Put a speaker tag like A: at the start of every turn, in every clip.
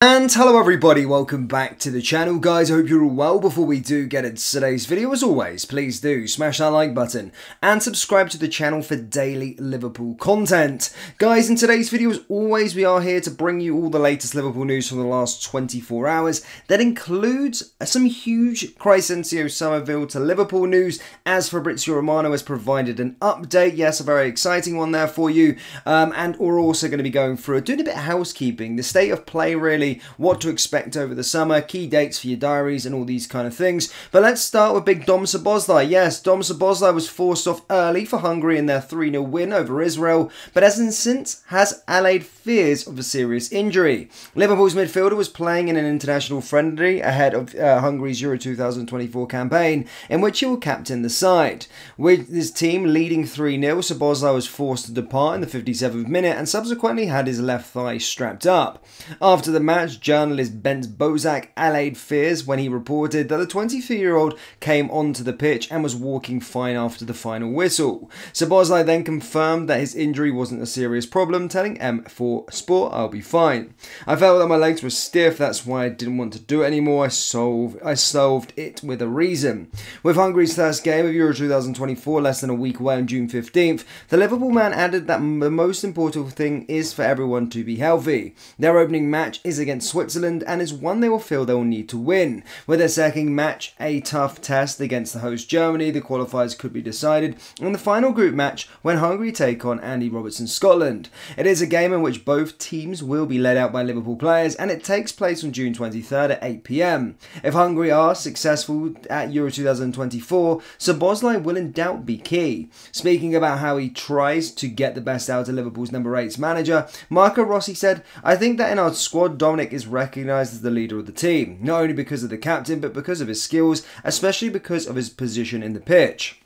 A: And hello everybody, welcome back to the channel guys. I hope you're all well. Before we do get into today's video, as always, please do smash that like button and subscribe to the channel for daily Liverpool content. Guys, in today's video, as always, we are here to bring you all the latest Liverpool news from the last 24 hours. That includes some huge Crysensio Summerville to Liverpool news, as Fabrizio Romano has provided an update. Yes, a very exciting one there for you. And we're also going to be going through, doing a bit of housekeeping, the state of play really, what to expect over the summer, key dates for your diaries and all these kind of things. But let's start with big Dom Szoboszlai. Yes, Dom Szoboszlai was forced off early for Hungary in their 3-0 win over Israel, but since has allayed fears of a serious injury. Liverpool's midfielder was playing in an international friendly ahead of Hungary's Euro 2024 campaign, in which he will captain the side. With his team leading 3-0, Szoboszlai was forced to depart in the 57th minute and subsequently had his left thigh strapped up. After the match, journalist Bent Bozak allayed fears when he reported that the 23-year-old came onto the pitch and was walking fine after the final whistle. Szoboszlai then confirmed that his injury wasn't a serious problem, telling M4 Sport, "I'll be fine. I felt that my legs were stiff, that's why I didn't want to do it anymore. I solved it with a reason." With Hungary's first game of Euro 2024 less than a week away on June 15th, the Liverpool man added that the most important thing is for everyone to be healthy. Their opening match is against Switzerland and is one they will feel they will need to win. With their second match a tough test against the host Germany, the qualifiers could be decided in the final group match when Hungary take on Andy Robertson's Scotland. It is a game in which both teams will be led out by Liverpool players, and it takes place on June 23rd at 8 PM. If Hungary are successful at Euro 2024, Szoboszlai will in doubt be key. Speaking about how he tries to get the best out of Liverpool's number 8's manager, Marco Rossi said, "I think that in our squad, Dominic is recognised as the leader of the team, not only because of the captain, but because of his skills, especially because of his position in the pitch.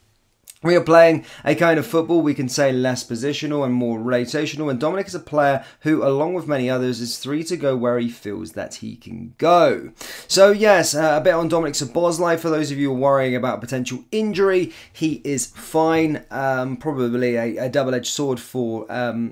A: We are playing a kind of football we can say less positional and more rotational, and Dominic is a player who, along with many others, is free to go where he feels that he can go." So yes, a bit on Dominic Szoboszlai. For those of you who are worrying about potential injury, he is fine. Probably a double-edged sword for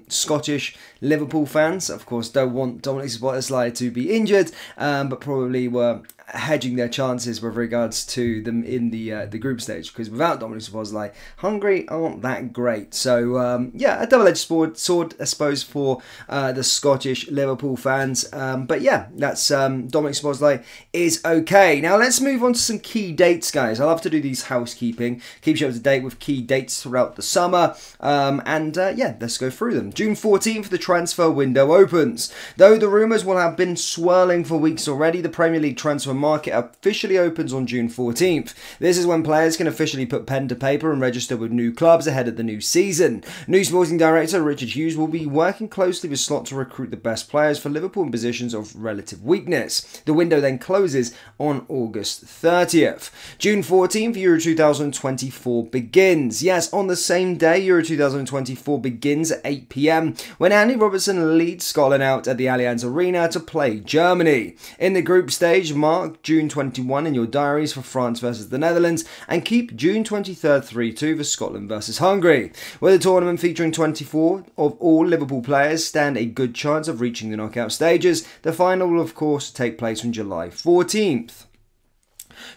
A: Scottish Liverpool fans. Of course, don't want Dominic Szoboszlai to be injured, but probably were hedging their chances with regards to them in the group stage, because without Dominic Szoboszlai, Hungary aren't that great. So yeah, a double-edged sword, I suppose, for the Scottish Liverpool fans. But yeah, that's Dominic Szoboszlai is okay. Now let's move on to some key dates, guys. I love to do these housekeeping, keeps you up to date with key dates throughout the summer. Yeah, let's go through them. June 14th, the transfer window opens. Though the rumours will have been swirling for weeks already, the Premier League transfer market officially opens on June 14th. This is when players can officially put pen to paper and register with new clubs ahead of the new season. New sporting director Richard Hughes will be working closely with Slot to recruit the best players for Liverpool in positions of relative weakness. The window then closes on August 30th. June 14th, Euro 2024 begins. Yes, on the same day, Euro 2024 begins at 8 PM when Andy Robertson leads Scotland out at the Allianz Arena to play Germany. In the group stage, mark June 21 in your diaries for France versus the Netherlands, and keep June 23rd 3-2 for Scotland versus Hungary. With a tournament featuring 24 of all Liverpool players stand a good chance of reaching the knockout stages, the final will of course take place on July 14th.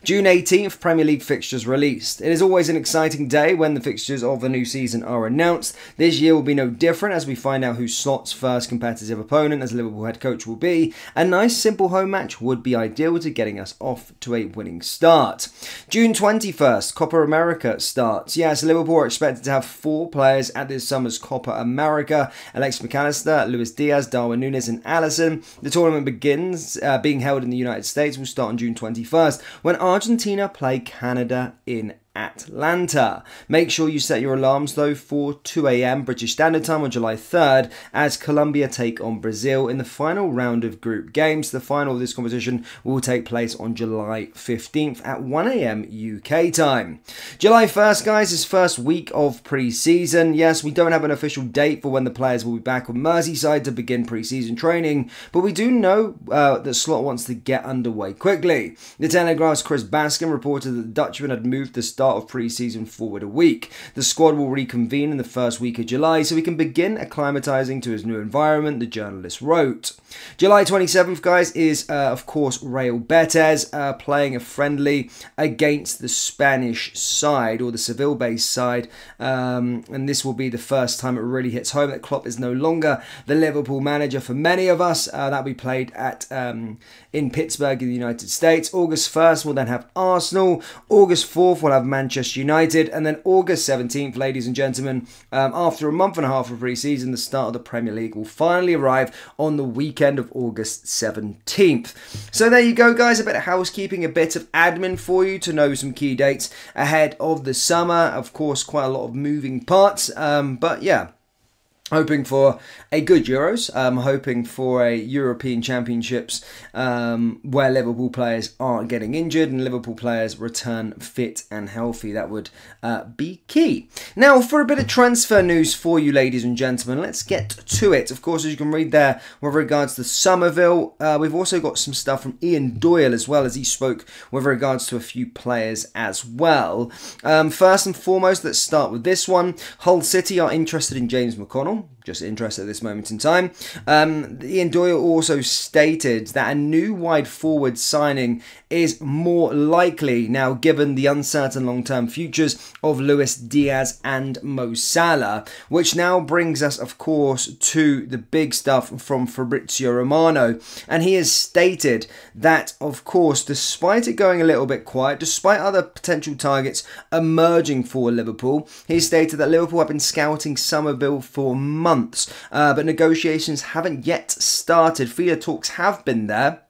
A: June 18th, Premier League fixtures released. It is always an exciting day when the fixtures of the new season are announced. This year will be no different as we find out who Slot's first competitive opponent as Liverpool head coach will be. A nice simple home match would be ideal to getting us off to a winning start. June 21st, Copa America starts. Yes, Liverpool are expected to have 4 players at this summer's Copa America: Alex McAllister, Luis Diaz, Darwin Núñez and Alisson. The tournament begins, being held in the United States, will start on June 21st when Argentina play Canada in Atlanta. Make sure you set your alarms though for 2 AM British Standard Time on July 3rd as Colombia take on Brazil in the final round of group games. The final of this competition will take place on July 15th at 1 AM UK time. July 1st, guys, is first week of pre-season. Yes, we don't have an official date for when the players will be back on Merseyside to begin pre-season training, but we do know that Slot wants to get underway quickly. The Telegraph's Chris Bascom reported that the Dutchman had moved the start start of pre-season forward a week. The squad will reconvene in the first week of July so he can begin acclimatising to his new environment, the journalist wrote. July 27th, guys, is of course Real Betis playing a friendly against the Spanish side, or the Seville-based side, and this will be the first time it really hits home that Klopp is no longer the Liverpool manager for many of us. That we played at in Pittsburgh in the United States. August 1st we'll then have Arsenal. August 4th we'll have Manchester United, and then August 17th, ladies and gentlemen, after a month and a half of pre-season, the start of the Premier League will finally arrive on the weekend of August 17th. So there you go, guys, a bit of housekeeping, a bit of admin for you to know some key dates ahead of the summer. Of course, quite a lot of moving parts, but yeah. Hoping for a good Euros, hoping for a European Championships where Liverpool players aren't getting injured and Liverpool players return fit and healthy. That would be key. Now, for a bit of transfer news for you, ladies and gentlemen, let's get to it. Of course, as you can read there, with regards to Summerville, we've also got some stuff from Ian Doyle as well, as he spoke with regards to a few players as well. First and foremost, let's start with this one. Hull City are interested in James McConnell. Just interested at this moment in time. Ian Doyle also stated that a new wide forward signing is more likely now, given the uncertain long-term futures of Luis Diaz and Mo Salah, which now brings us, of course, to the big stuff from Fabrizio Romano. And he has stated that, of course, despite it going a little bit quiet, despite other potential targets emerging for Liverpool, he stated that Liverpool have been scouting Summerville for months, but negotiations haven't yet started. Feeder talks have been there.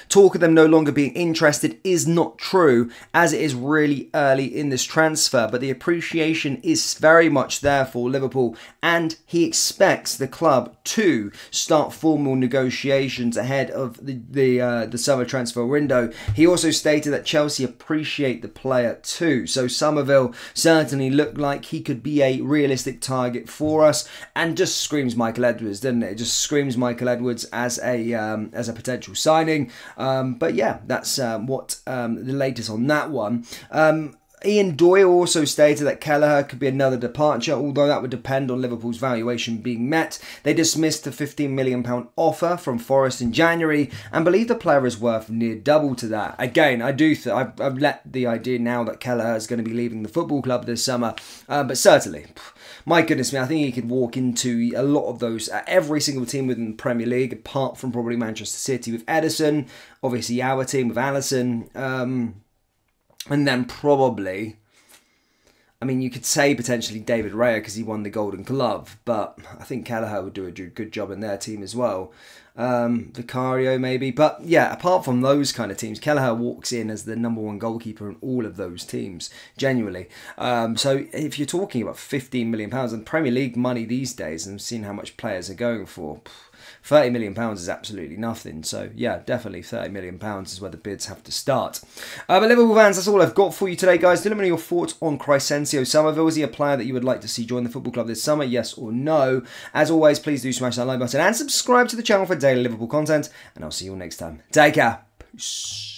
A: Talk of them no longer being interested is not true, as it is really early in this transfer, but the appreciation is very much there for Liverpool, and he expects the club to start formal negotiations ahead of the summer transfer window. He also stated that Chelsea appreciate the player too, so Summerville certainly looked like he could be a realistic target for us, and just screams Michael Edwards, doesn't it? It just screams Michael Edwards as a potential signing. But yeah, that's what the latest on that one. Ian Doyle also stated that Kelleher could be another departure, although that would depend on Liverpool's valuation being met. They dismissed the £15 million offer from Forest in January and believe the player is worth near double to that. Again, I've let the idea now that Kelleher is going to be leaving the football club this summer, but certainly, my goodness me, I think he could walk into a lot of those, every single team within the Premier League, apart from probably Manchester City with Edison, obviously our team with Alisson, and then probably, I mean, you could say potentially David Raya because he won the Golden Glove, but I think Kelleher would do a good job in their team as well. Vicario maybe, but yeah, apart from those kind of teams, Kelleher walks in as the #1 goalkeeper in all of those teams, genuinely. So if you're talking about £15 million and Premier League money these days, and seeing how much players are going for, £30 million is absolutely nothing. So yeah, definitely £30 million is where the bids have to start. But Liverpool fans, that's all I've got for you today, guys. Do let me know your thoughts on Crysensio Summerville. Is he a player that you would like to see join the football club this summer? Yes or no? As always, please do smash that like button and subscribe to the channel for daily Liverpool content. And I'll see you all next time. Take care. Peace.